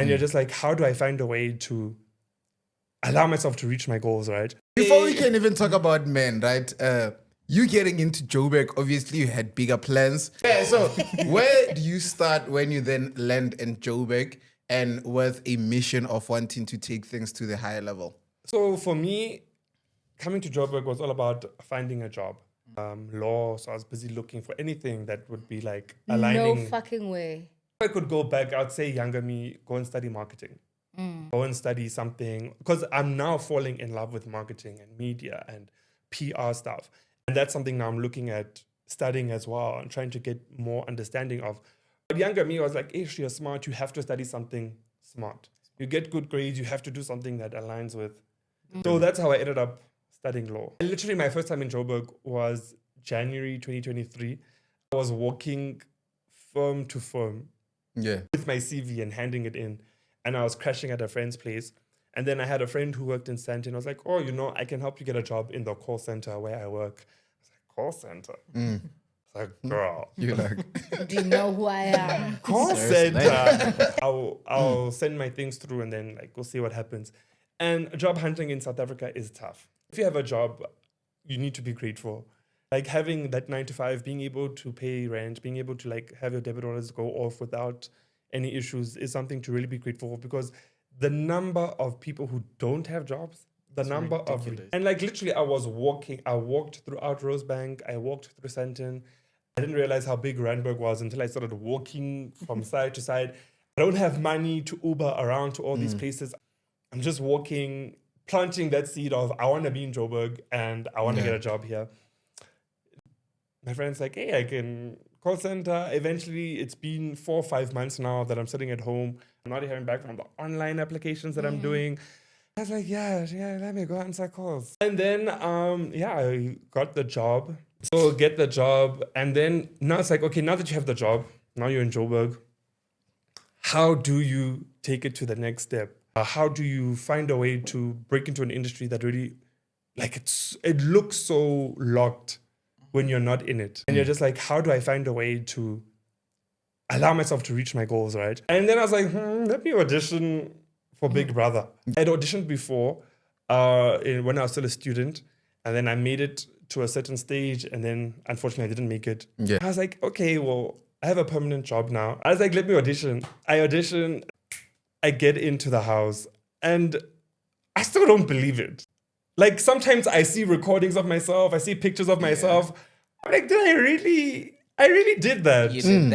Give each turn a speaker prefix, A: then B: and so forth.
A: And you're just like, how do I find a way to allow myself to reach my goals, right?
B: Before we can even talk about men, right? You getting into Joburg, obviously you had bigger plans. Yeah, so where do you start when you then land in Joburg and with a mission of wanting to take things to the higher level?
A: So for me, coming to Joburg was all about finding a job. Law, so I was busy looking for anything that would be like aligning.
C: No fucking way.
A: If I could go back, I'd say younger me, go and study marketing. Go and study something, because I'm now falling in love with marketing and media and PR stuff. And that's something now I'm looking at studying as well and trying to get more understanding of. But younger me, I was like, if you're smart, you have to study something smart. You get good grades, you have to do something that aligns with. So that's how I ended up studying law. And literally my first time in Joburg was January 2023. I was walking firm to firm with my CV and handing it in. And I was crashing at a friend's place. And then I had a friend who worked in Santa, and I was like, oh, I can help you get a job in the call center where I work. I was like, call center? It's like, girl.
B: You're like,
C: Do you know who I am?
A: Call center. I'll send my things through and then we'll see what happens. And job hunting in South Africa is tough. If you have a job, you need to be grateful. Like having that 9 to 5, being able to pay rent, being able to have your debit orders go off without any issues is something to really be grateful for, because the number of people who don't have jobs, and literally I walked throughout Rosebank, I walked through Sandton. I didn't realize how big Randburg was until I started walking from side to side. I don't have money to Uber around to all these places. I'm just walking, planting that seed of I want to be in Joburg and I want to get a job here. My friend's like, hey, I can call center. Eventually, it's been 4 or 5 months now that I'm sitting at home. I'm not hearing back from the online applications that I'm doing. I was like, yeah, let me go answer calls. And then, I got the job. So get the job. And then now it's like, okay, now that you have the job, now you're in Joburg, how do you take it to the next step? How do you find a way to break into an industry that really, it looks so locked when you're not in it? And you're just like, how do I find a way to allow myself to reach my goals, right? And then I was like, let me audition for Big Brother. I'd auditioned before when I was still a student, and then I made it to a certain stage, and then unfortunately I didn't make it. I was like, okay, well, I have a permanent job now. I was like, let me audition. I audition, I get into the house, and I still don't believe it. Like sometimes I see recordings of myself, I see pictures of myself. I'm like, I really did that.
D: You did that.